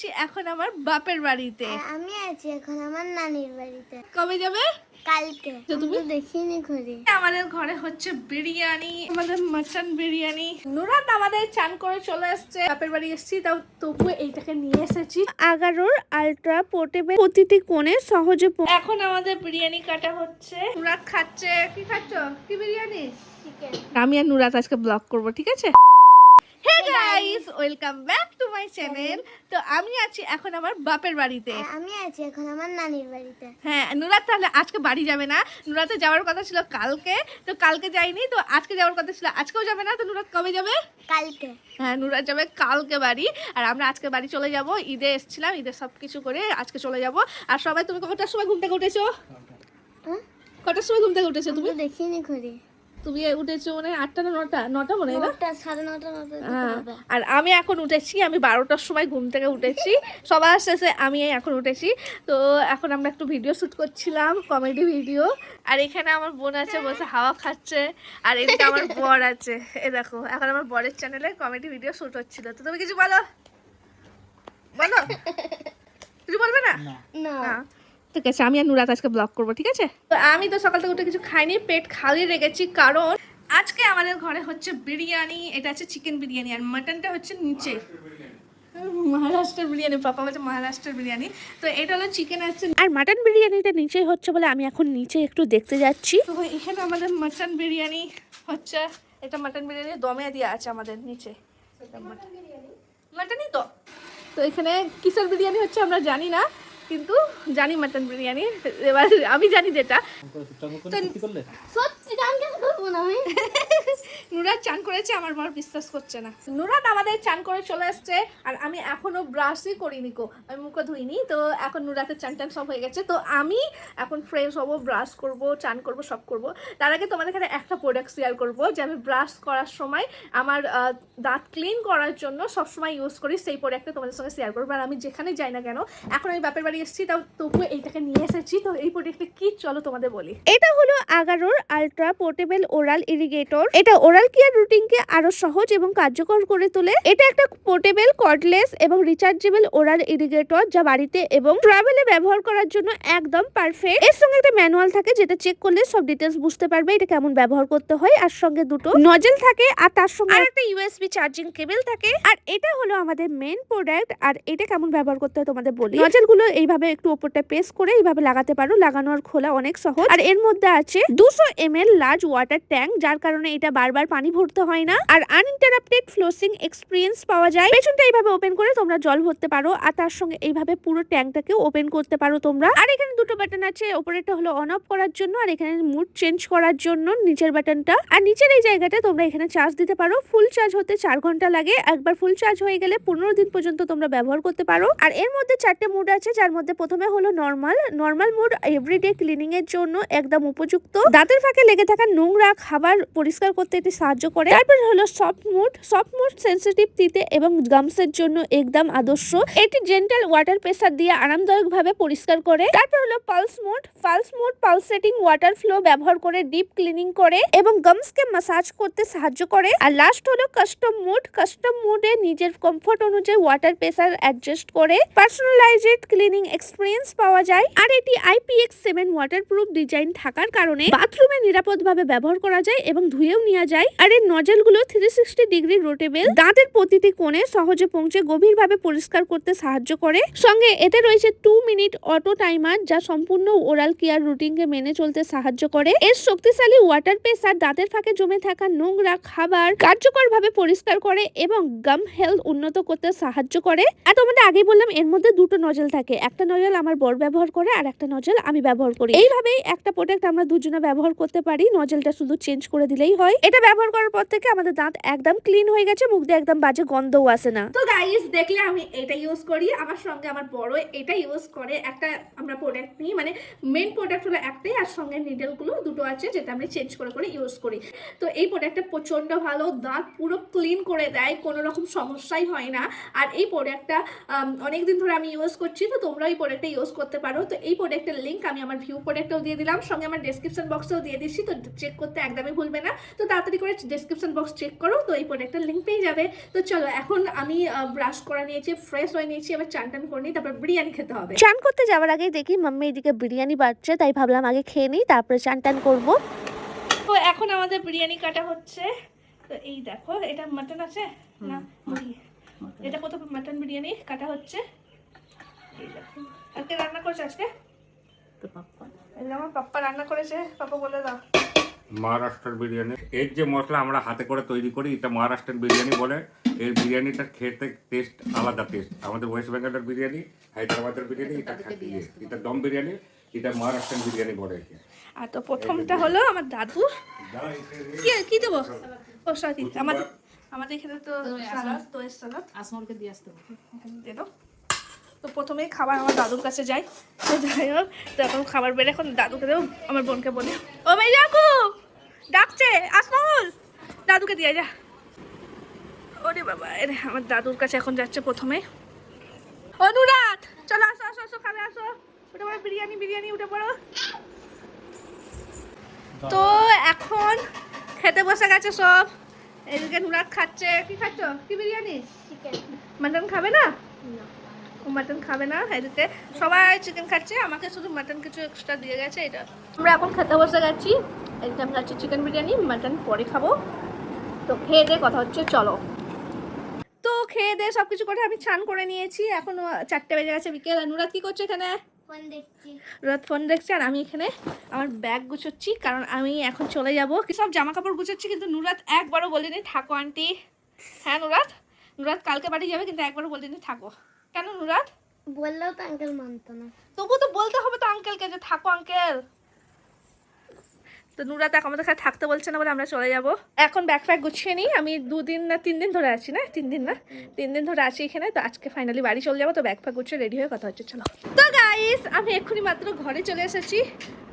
আছি এখন আমার বাপের বাড়িতে। আমি আছি এখন আমার নানির বাড়িতে। কবে যাবে? কালকে। তো তুমি দেখিনি ঘরে। আমাদের ঘরে হচ্ছে বিরিয়ানি, আমাদের মাটন বিরিয়ানি। নুরাত আমাদের চান করে চলে আসছে। বাপের বাড়ি এসেছি, তাও তবু এইটাকে নিয়ে এসেছি। 11 আলট্রা পোর্টেবল, প্রতিটি কোণে সহজে। এখন আমাদের বিরিয়ানি কাটা হচ্ছে। নুরাত খাচ্ছে। কি খাচ্ছ? কি বিরিয়ানি? চিকেন। আমি আর নুরাত আজকে ব্লগ করব, ঠিক আছে? Hey guys, welcome back to my channel. তো আমি আছি এখন আমার বাপের বাড়িতে। আমি আছি এখন আমার নানির বাড়িতে। হ্যাঁ, নুরাত তাহলে আজকে বাড়ি যাবে না। নুরাতে যাওয়ার কথা ছিল কালকে, তো কালকে যায়নি, তো আজকে যাওয়ার কথা ছিল আজকেও যাবে না। তো নুরাত কবে যাবে? কালকে। হ্যাঁ, নুরাত যাবে কালকে বাড়ি। আর আমরা আজকে বাড়ি চলে যাব। ঈদে এসেছিলাম, ঈদে সব কিছু করে আজকে চলে যাব। আর সবাই, তুমি কটার সময় ঘুম থেকে উঠেছো? কটার সময় ঘুম থেকে উঠেছো তুমি? দেখিনি ঘরে। তুমি উঠেছো মানে 8টা না 9টা? 9টা মনে হয় না? 9:30 হ্যাঁ, আর আমি এখন উঠেছি, আমি 12টার সময় ঘুম থেকে উঠেছি। সবার শেষে আমি এখন উঠেছি। তো এখন আমরা একটু ভিডিও শ্যুট করছিলাম, কমেডি ভিডিও। আর এখানে আমার বোন আছে, বসে হাওয়া খাচ্ছে। আর এদিকে আমার বর আছে, এ দেখো। এখন আমার বরের চ্যানেলে কমেডি ভিডিও শ্যুট হচ্ছিল। তো তুমি কিছু বলো, বলো। কিছু বলবে না? না। ঠিক আছে, আমি আর নুরাত আজকে ব্লগ করবো, ঠিক আছে? তো আমি তো সকাল থেকে উঠে কিছু খাইনি, পেট খালি রেখেছি, কারণ আজকে আমাদের ঘরে হচ্ছে বিরিয়ানি। এটা হচ্ছে চিকেন বিরিয়ানি, আর মাটনটা হচ্ছে নিচে। মহারাষ্ট্রের বিরিয়ানি, পাপা বলছে মহারাষ্ট্রের বিরিয়ানি। তো এটা হলো চিকেন আছে, আর মাটন বিরিয়ানিটা নিচেই হচ্ছে বলে আমি এখন নিচে একটু দেখতে যাচ্ছি। তো এখানে আমাদের মাটন বিরিয়ানি হচ্ছে। এটা মাটন বিরিয়ানি দমে দেওয়া আছে আমাদের নিচে। মাটনই তো। তো এখানে কিসের বিরিয়ানি হচ্ছে আমরা জানি না, কিন্তু জানি মাটন বিরিয়ানি। এবার আমি জানি যেটা। সত্যি গান কেন করবো না আমি? নুরাত চান করেছে, আমার বর বিশ্বাস করছে না। নুরাত আমাদের চান করে চলে আসছে, আর আমি এখনো ব্রাশই করিনি কো, আমি মুখে ধুইনি। তো এখন নুরাতের চান টান সব হয়ে গেছে। তো আমি এখন ফ্রেশ হবো, ব্রাশ করব, চান করব, সব করব। তার আগে তোমাদের এখানে একটা প্রোডাক্ট শেয়ার করবো, যে আমি ব্রাশ করার সময় আমার দাঁত ক্লিন করার জন্য সবসময় ইউজ করি, সেই প্রোডাক্টটা তোমাদের সঙ্গে শেয়ার করবো। আর আমি যেখানে যাই না কেন, এখন আমি বাপের বাড়ি এসেছি, তাও তবু এইটাকে নিয়ে এসেছি। তো এই প্রোডাক্টটা কি, চলো তোমাদের বলি। এটা হলো 11 আলট্রা পোর্টেবল ওরাল ইরিগেটর। এটা ওরাল কেয়ার রুটিনকে আরো সহজ এবং কার্যকর করে তোলে। এটা একটা পোর্টেবল, কর্ডলেস এবং রিচার্জেবল ওরাল ইরিগেটর, যা বাড়িতে এবং ট্রাভেলে ব্যবহার করার জন্য একদম পারফেক্ট। এর সঙ্গে একটা ম্যানুয়াল থাকে, যেটা চেক করলে সব ডিটেলস বুঝতে পারবে এটা কেমন ব্যবহার করতে হয়। আর সঙ্গে দুটো নজেল থাকে, আর তার সঙ্গে একটা ইউএসবি চার্জিং কেবল থাকে। আর এটা হলো আমাদের মেন প্রোডাক্ট। আর এটা কেমন ব্যবহার করতে হয় তোমাদের বলি। নজেল গুলো এইভাবে একটু উপরটা প্রেস করে এইভাবে লাগাতে পারো, লাগানো আর খোলা অনেক সহজ। আর এর মধ্যে আছে 200 ml লার্জ ওয়াটার ট্যাঙ্ক, যার কারণে এটা বারবার পানি ভরতে হয় না। আর আনইন্টারাপ্টেড ফ্লোসিং এক্সপিরিয়েন্স পাওয়া যায়। পেছনটা এইভাবে ওপেন করে তোমরা জল ভরতে পারো, আর তার সঙ্গে এইভাবে পুরো ট্যাঙ্কটাকে ওপেন করতে পারো তোমরা। আর এখানে দুটো বাটন আছে, উপরেরটা হলো অন অফ করার জন্য, আর এখানে মুড চেঞ্জ করার জন্য নিচের বাটনটা। আর নিচের এই জায়গাটা তোমরা এখানে চার্জ দিতে পারো। ফুল চার্জ হতে 4 ঘন্টা লাগে। একবার ফুল চার্জ হয়ে গেলে 15 দিন পর্যন্ত তোমরা ব্যবহার করতে পারো। আর এর মধ্যে 4টে মুড আছে, যার মধ্যে প্রথমে হলো নর্মাল মুড, এভরিডে ক্লিনিং এর জন্য একদম উপযুক্ত। দাঁতের ফাঁকে লেগে থাকা নোংরা খাবার পরিষ্কার করতে এটি সাহায্য করে। তারপর হলো সফট মুড সেনসিটিভ তিতে এবং গামসের জন্য একদম আদর্শ। এটি জেন্টাল ওয়াটার প্রেসার দিয়ে আরামদায়ক ভাবে পরিষ্কার করে। তারপর হলো pulse mode pulsating water flow ব্যবহার করে ডিপ ক্লিনিং করে এবং গামসকে ম্যাসাজ করতে সাহায্য করে। আর লাস্ট হলো কাস্টম মুডে নিজের কমফোর্ট অনুযায়ী ওয়াটার প্রেসার অ্যাডজাস্ট করে পার্সোনালাইজড ক্লিনিং এক্সপিরিয়েন্স পাওয়া যায়। আর এটি IPX7 ওয়াটারপ্রুফ ডিজাইন থাকার কারণে বাথরুমে নিরাপদভাবে ব্যবহার করা যায় এবং ধুয়েও নেওয়া যায়। আর এর নজলগুলো 360 ডিগ্রি রোটেবল, দাঁতের প্রতিটি কোণে সহজে পৌঁছে গভীরভাবে পরিষ্কার করতে সাহায্য করে। সঙ্গে এতে রয়েছে 2 মিনিট অটো টাইমার, যা সম্পূর্ণ ওরাল কেয়ার রুটিনকে মেনে চলতে সাহায্য করে। এর শক্তিশালী ওয়াটার প্রেসার দাঁতের ফাঁকে জমে থাকা নোংরা খাবার কার্যকরভাবে পরিষ্কার করে এবং গাম হেলথ উন্নত করতে সাহায্য করে। আর তোমাদের আগেই বললাম এর মধ্যে দুটো নজল থাকে, একটা নজল আমার বর ব্যবহার করে আর একটা নজল আমি ব্যবহার করি। এইভাবেই একটা প্রোডাক্ট আমরা দুজনে ব্যবহার করতে পারি, নজলটা শুধু চেঞ্জ করে দিলেই হয়। এটা ব্যবহার করার পর থেকে আমাদের দাঁত একদম ক্লিন হয়ে গেছে, মুখ দিয়ে একদম বাজে গন্ধও আসে না। তো গাইস, দেখলে আমি এটা ইউজ করি, আমার সঙ্গে আমার বড় এটা ইউজ করে। একটা আমরা প্রোডাক্ট নিই, মানে মেন প্রোডাক্ট হলো একটাই, আর সঙ্গে নিডলগুলো দুটো আছে, যেটা আমরা চেঞ্জ করে করে ইউজ করি। তো এই প্রোডাক্টটা প্রচণ্ড ভালো, দাঁত পুরো ক্লিন করে দেয়, কোনো রকম সমস্যাই হয় না। আর এই প্রোডাক্টটা অনেকদিন ধরে আমি ইউজ করছি, তো তোমরা এই প্রোডাক্টটা ইউজ করতে পারো। তো এই প্রোডাক্টের লিঙ্ক আমি আমার ভিউ প্রোডাক্টটাও দিয়ে দিলাম, সঙ্গে আমার ডেসক্রিপশন বক্সেও দিয়ে দিচ্ছি, তো চেক করতে একদমই ভুলবে না। তো তো তাড়াতাড়ি করে ডেসক্রিপশন বক্স চেক করো, তো এই প্রোডাক্টের লিঙ্ক পেয়ে যাবে। তো চলো এখন আমি ব্রাশ করে নিয়েছি, ফ্রেশ হয়ে নিয়েছি, এবার চান টান করে নিই, তারপর বিরিয়ানি খেতে হবে। চান করতে যাওয়ার আগে দেখি মাম্মি এদিকে বিরিয়ানি বাড়ছে, তাই ভাবলাম আগে খেয়ে নিই তারপরে চান টান করবো। তো এখন আমাদের বিরিয়ানি কাটা হচ্ছে। তো এই দেখো, এটা মাটন আছে না মুরগি, এটা কত মাটন বিরিয়ানি কাটা হচ্ছে। এই দেখো, আজকে রান্না করেছে, আজকে তো পাপ্পা এই যে আমার পাপ্পা রান্না করেছে। পাপ্পা বলে দাও। মহারাষ্ট্রের বিরিয়ানি, এর যে মশলা আমরা হাতে করে তৈরি করি এটা মহারাষ্ট্রের বিরিয়ানি বলে। এর বিরিয়ানিটা খেতে টেস্ট আলাদা টেস্ট। আমাদের ওয়েস্ট বেঙ্গলের বিরিয়ানি, হায়দ্রাবাদের বিরিয়ানি, এটা খাটিয়ে এটা দম বিরিয়ানি, এটা মহারাষ্ট্রের বিরিয়ানি বলে একে। আর তো প্রথমটা হলো আমার দাদু। কি দেবো? ও সরি, আমাদের এখানে তো সালাদ, দইয়ের সালাদ আসমানকে দিয়ে আসতে হবে। দিয়ে দাও। তো প্রথমেই খাবার আমার দাদুর কাছে যাই। তো যাই হোক, তো এখন খাবার বেড়ে এখন দাদুকে দেবো, আমার বোনকে বলি ও মেয়ে যাকু ডাকছে আসমল, দাদুকে দিয়ে যা। ওরে বাবা, এর আমার দাদুর কাছে এখন যাচ্ছে প্রথমে। অনুরাধ চলো, আসো আসো আসো, খাবে আসো, উঠে পড়ো, বিরিয়ানি বিরিয়ানি উঠে পড়ো। তো এখন খেতে বসে গেছে সব। এদিকে নুরাত খাচ্ছে। কি খাচ্ছ? কি বিরিয়ানি? চিকেন মাটন খাবে না? ও মাটন খাবে না। এদিকে সবাই চিকেন খাচ্ছে, আমাকে শুধু মাটন কিছু এক্সট্রা দিয়ে গেছে। এটা আমরা এখন খেতে বসে গেছি। এদিকে আমি খাচ্ছি চিকেন বিরিয়ানি, মাটন পরে খাবো। তো খেয়ে দিয়ে কথা হচ্ছে, চলো। তো খেয়ে দিয়ে সব কিছু করে আমি স্নান করে নিয়েছি। এখন 4টে বেজে গেছে বিকেল। আর নুরাত কি করছে এখানে? ফোন দেখছি। নুরাত ফোন দেখছে, আর আমি এখানে আমার ব্যাগ গুছোচ্ছি, কারণ আমি এখন চলে যাবো। সব জামা কাপড় গুছোচ্ছি, কিন্তু নুরাত একবারও বলিনি থাকো আন্টি। হ্যাঁ নুরাত কালকে বাড়ি যাবে, কিন্তু একবারও বলিনি থাকো। কেন নুরাত? বললেও তো আঙ্কেল মানতো না। তবু তো বলতে হবে তো আঙ্কেলকে যে থাকো আঙ্কেল। তো নুরাত আমাদের কাছে থাকতে বলছে না বলে আমরা চলে যাব। এখন ব্যাগ ফ্যাগ গুছিয়ে নিই। আমি 2 দিন না 3 দিন ধরে আছি, না 3 দিন না 3 দিন ধরে আছি এখানে। তো আজকে ফাইনালি বাড়ি চলে যাবো। তো ব্যাগ ফ্যাগ গুছিয়ে রেডি হয়ে কথা হচ্ছে, চলো। তো গাইস, আমি এক্ষুনি মাত্র ঘরে চলে এসেছি।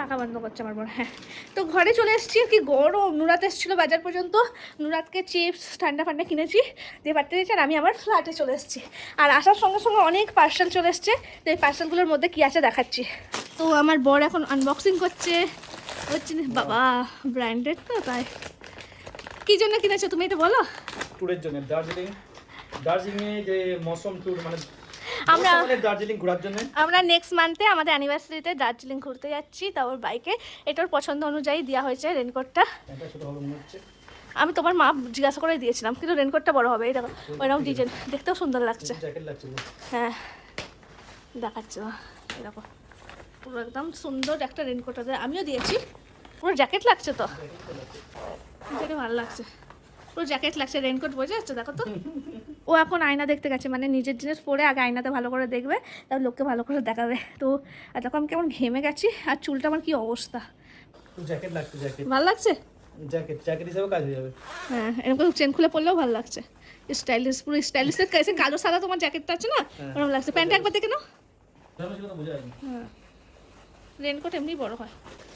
টাকা বন্ধ করছে আমার বোন। হ্যাঁ, তো ঘরে চলে এসেছি। কি গরম! নুরাত এসেছিলো বাজার পর্যন্ত, নুরাতকে চিপস ঠান্ডা ফান্ডা কিনেছি, দিয়ে পাঠিয়ে দিয়েছি। আর আমি আমার ফ্ল্যাটে চলে এসেছি। আর আসার সঙ্গে সঙ্গে অনেক পার্সেল চলে এসছে। তো এই পার্সেলগুলোর মধ্যে কী আছে দেখাচ্ছি। তো আমার বর এখন আনবক্সিং করছে। হচ্ছে বাবা, ব্র্যান্ডেড তো, তাই। কি জন্য কিনেছো তুমি এটা বলো? ট্যুরের জন্য দার্জিলিংয়ে যে মৌসুম ট্যুর, মানে আমরা দার্জিলিং ঘোরার জন্য আমরা নেক্সট মান্থে আমাদের অ্যানিভার্সারিতে দার্জিলিং ঘুরতে যাচ্ছি, তা ওর বাইকে। এটার পছন্দ অনুযায়ী দেওয়া হয়েছে রেনকোটটা। এটা ছোট হবে মনে হচ্ছে। আমি তোমার মা জিজ্ঞাসা করে দিয়েছিলাম, কিন্তু রেনকোটটা বড় হবে। এই দেখো, ওইরকম ডিজাইন, দেখতেও সুন্দর লাগছে। জ্যাকেট লাগছে পুরো। হ্যাঁ, দেখাচ্ছে এরকম পুরো একদম সুন্দর একটা রেনকোট আছে। আমিও দিয়েছি। পুরো জ্যাকেট লাগছে তো, দেখে ভালো লাগছে। পুরো জ্যাকেট লাগছে, রেনকোট বোঝা যাচ্ছে, দেখো তো। ও এখন আয়না দেখতে গেছে, মানে নিজের জিনিস পরে আগে আয়নাতে ভালো করে দেখবে, তারপর লোককে ভালো করে দেখাবে। তো দেখো আমি কেমন ঘেমে গেছি, আর চুলটা আমার কি অবস্থা। জ্যাকেট লাগছে, জ্যাকেট ভালো লাগছে। জ্যাকেট হিসেবে কাজ হয়ে যাবে। হ্যাঁ, এরকম চেন খুলে পড়লেও ভালো লাগছে। স্টাইলিশ, পুরো স্টাইলিশের কাছে কালো সাদা তোমার জ্যাকেটটা আছে না, ওরকম লাগছে। প্যান্টটা একবার দেখে নাও। হ্যাঁ, রেনকোট এমনি বড় হয়।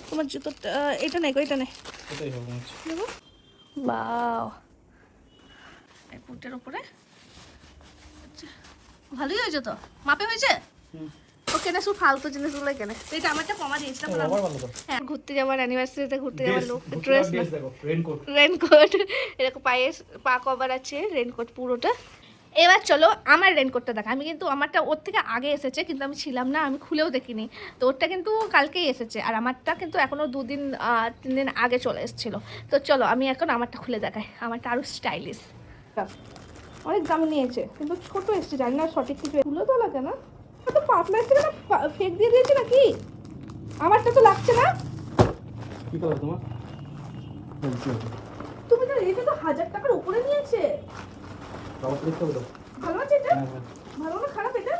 তোমার জুতোটা এটা নেই, এটা নেই। এটাই হবে মনে হচ্ছে। দেখো, বাও, এই পুটের উপরে আচ্ছা, ভালোই হয়েছে তো। মাপে হয়েছে। ও কেনে শুধু ফালতু জিনিসগুলো কেনে। তো এটা আমারটা কমা দিয়েছিলাম। আবার ভালো তো। হ্যাঁ, ঘুরতে যাওয়ার অ্যানিভার্সারিতে ঘুরতে যাওয়ার লোক ড্রেস, দেখো রেইনকোট এরকম পায়ে পা কভার আছে, রেনকোট পুরোটা। এবার চলো আমার রেনকোটটা দেখা। আমি কিন্তু আমারটা ওর থেকে আগে এসেছে, কিন্তু আমি ছিলাম না, আমি খুলেও দেখিনি। তো ওরটা কিন্তু কালকেই এসেছে, আর আমারটা কিন্তু এখনও 2 দিন 3 দিন আগে চলে এসেছিলো। তো চলো আমি এখন আমারটা খুলে দেখাই। আমারটা আরও স্টাইলিশ। অনেক দাম নিয়েছে, কিন্তু ছোটো এসছে, জানি না সঠিক কিছু। খুলে তো লাগে না, তো পাতলা এসছে না, ফেক দিয়ে দিয়েছে নাকি? আমারটা তো লাগছে না। কি কালার তোমার? তুমি তো এটা তো 1000 টাকার উপরে নিয়েছে। বাবা দেখতে হবে তো। ভালো আছে এটা? হ্যাঁ হ্যাঁ, ভালো না খারাপ এটা?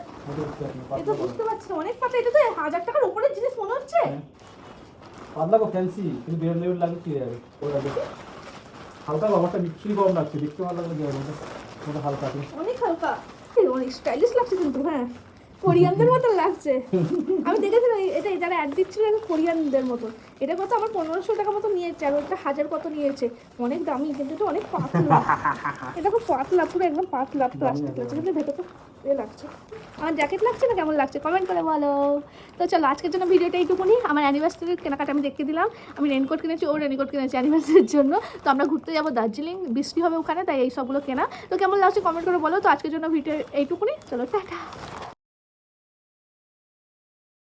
পাতলা এটা বুঝতে পারছি না, অনেক পাতলা। এটা তো 1000 টাকার উপরের জিনিস মনে হচ্ছে। কো ফ্যান্সি, কিন্তু বের লেভেল লাগে কি যাবে ওটা দেখো। হালকা বাবাটা বিচ্ছিরি গরম লাগছে, দেখতে ভালো লাগলে কি হবে, ওটা হালকা আছে। অনেক হালকা, অনেক স্টাইলিশ লাগছে কিন্তু। হ্যাঁ, কোরিয়ানদের মতো লাগছে। আমি দেখেছিলাম এটা যারা অ্যাড দিচ্ছিল কোরিয়ানদের মতো। এটা কত আমার 1500 টাকা মতো নিয়েছে, আর ওটা 1000 কত নিয়েছে। অনেক দামি, কিন্তু এটা অনেক পাতলা। এটা খুব পাতলা, পুরো একদম পাতলা প্লাস্টিক লাগছে, কিন্তু ভেতরটা এ লাগছে। আমার জ্যাকেট লাগছে না কেমন লাগছে কমেন্ট করে বলো। তো চলো আজকের জন্য ভিডিওটা এইটুকুনি। আমার অ্যানিভার্সারির কেনাকাটা আমি দেখতে দিলাম। আমি রেনকোট কিনেছি, ও রেনকোট কিনেছি অ্যানিভার্সারির জন্য। তো আমরা ঘুরতে যাবো দার্জিলিং, বৃষ্টি হবে ওখানে, তাই এই সবগুলো কেনা। তো কেমন লাগছে কমেন্ট করে বলো। তো আজকের জন্য ভিডিও এইটুকুনি, চলো টাটা।